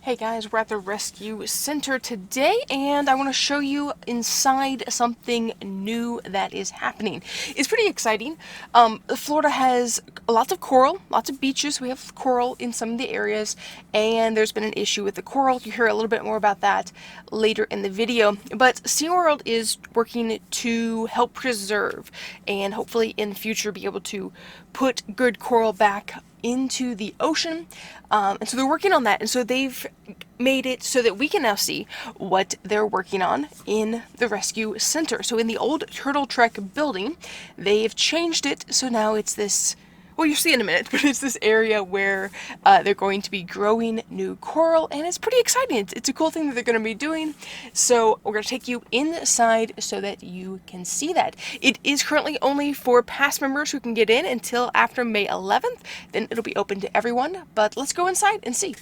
Hey guys, we're at the Rescue Center today, and I want to show you inside something new that is happening. It's pretty exciting. Florida has lots of coral, lots of beaches. We have coral in some of the areas, and there's been an issue with the coral. You hear a little bit more about that later in the video. But SeaWorld is working to help preserve and hopefully in the future be able to put good coral back into the ocean, and so they're working on that, and so they've made it so that we can now see what they're working on in the rescue center. So in the old Turtle Trek building, they've changed it, so now it's this, well, you'll see in a minute, but it's this area where they're going to be growing new coral, and it's pretty exciting. It's a cool thing that they're going to be doing. So we're going to take you inside so that you can see that. It is currently only for past members who can get in until after May 11th. Then it'll be open to everyone, but let's go inside and see.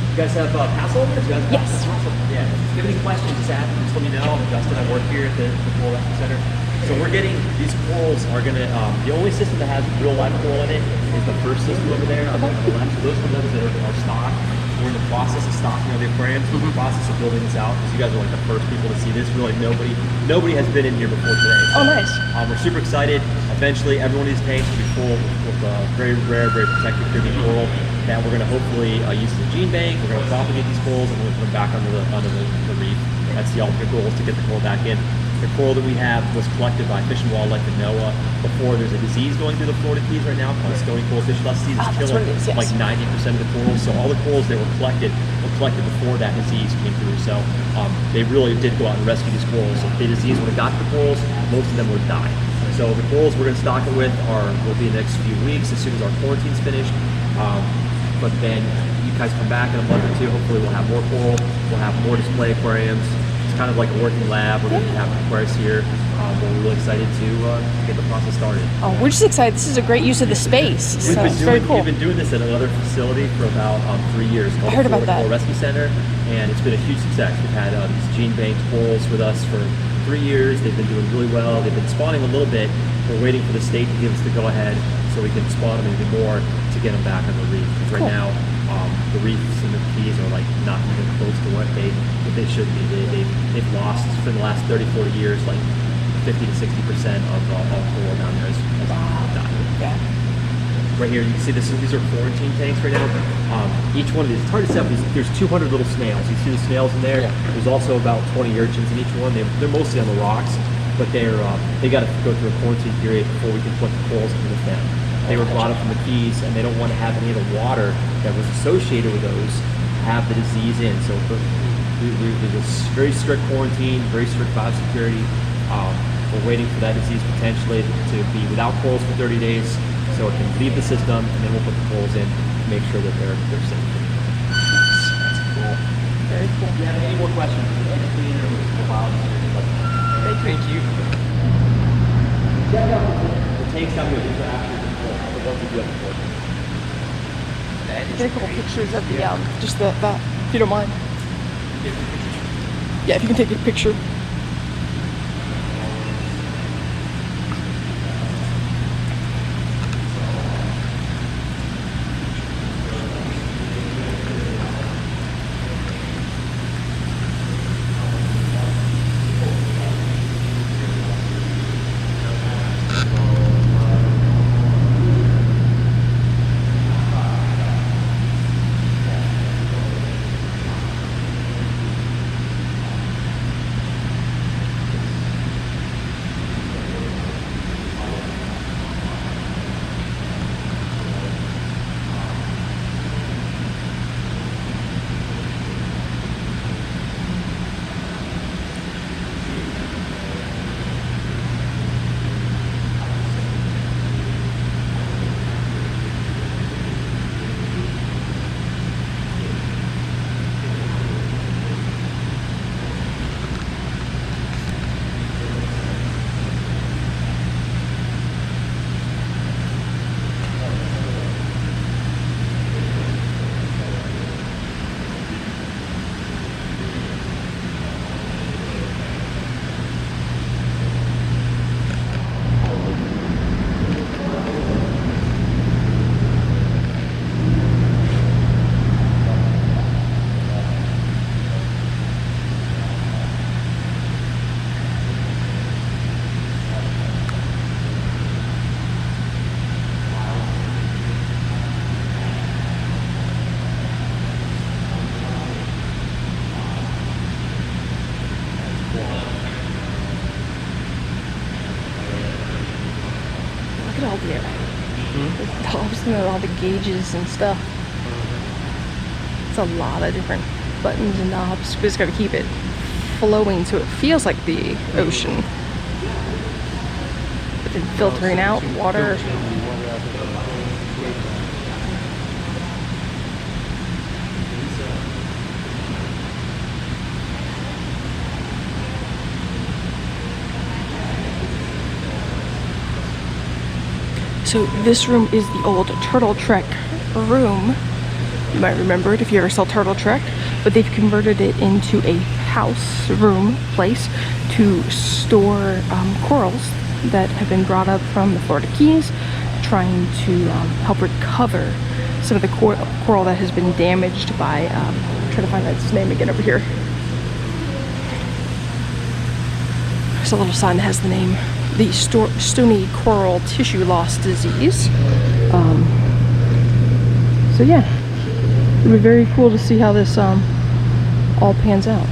You guys have passovers? Yes. Awesome. Yeah. If you have any questions, just ask. Just let me know. I'm Justin. I work here at the Coral Rescue Center. So we're getting these corals are gonna. The only system that has real live coral in it is the first system over there on the left. So those are the ones that are stocked. We're in the process of stocking all the aquariums. We're in the process of building this out because you guys are like the first people to see this. Really, nobody has been in here before today. So, oh, nice. We're super excited. Eventually, every one of these tanks will be full with very rare, very protected Caribbean coral that we're going to hopefully use as a gene bank. We're going to propagate these corals and we're going to put them back under the reef. That's the ultimate goal, is to get the coral back in. The coral that we have was collected by Fish and Wildlife in NOAA before. There's a disease going through the Florida Keys right now called stony coral fish disease. It's killing like 90% of the corals. So all the corals that were collected before that disease came through. So they really did go out and rescue these corals. So if the disease would have got to the corals, most of them would have died. So the corals we're going to stock it with will be in the next few weeks as soon as our quarantine's finished. But then you guys come back in a month or two, hopefully we'll have more coral, we'll have more display aquariums. It's kind of like a working lab. We're going to have aquariums here. We're really excited to get the process started. Oh, we're just excited. This is a great use of the space. So it's very cool. We've been doing this at another facility for about 3 years. I heard about that. Coral Rescue Center, and it's been a huge success. We've had these gene bank corals with us for 3 years. They've been doing really well. They've been spawning a little bit. We're waiting for the state to give us the go-ahead so we can spawn them even more to get them back on the reef. Because right now, the reefs and the Keys are like not even close to what they should be. They've lost for the last 30, 40 years like 50 to 60% of all coral down there has died. Yeah. Right here, you can see these are quarantine tanks right now. Each one of these, it's hard to set up, there's 200 little snails. You see the snails in there? Yeah. There's also about 20 urchins in each one. They're mostly on the rocks, but they got to go through a quarantine period before we can put the corals into the them. They were brought up from the Keys, and they don't want to have any of the water that was associated with those have the disease in. So there's a very strict quarantine, very strict biosecurity. We're waiting for that disease potentially to be without corals for 30 days, so it can leave the system, and then we'll put the corals in to make sure that they're safe. That's cool. Very cool. If you have any more questions, Thank you. Check out the tanks down here. These are actually the ones we do have before. Get a couple pictures of the just that if you don't mind. Yeah, if you can take a picture. looking at all the gauges and stuff. It's a lot of different buttons and knobs. We just got to keep it flowing so it feels like the ocean. But then filtering out water. So this room is the old Turtle Trek room. You might remember it if you ever saw Turtle Trek, but they've converted it into a house room place to store corals that have been brought up from the Florida Keys, trying to help recover some of the coral that has been damaged by, I'm trying to find its name again over here. There's a little sign that has the name, the stony coral tissue loss disease. So yeah, it'll be very cool to see how this all pans out.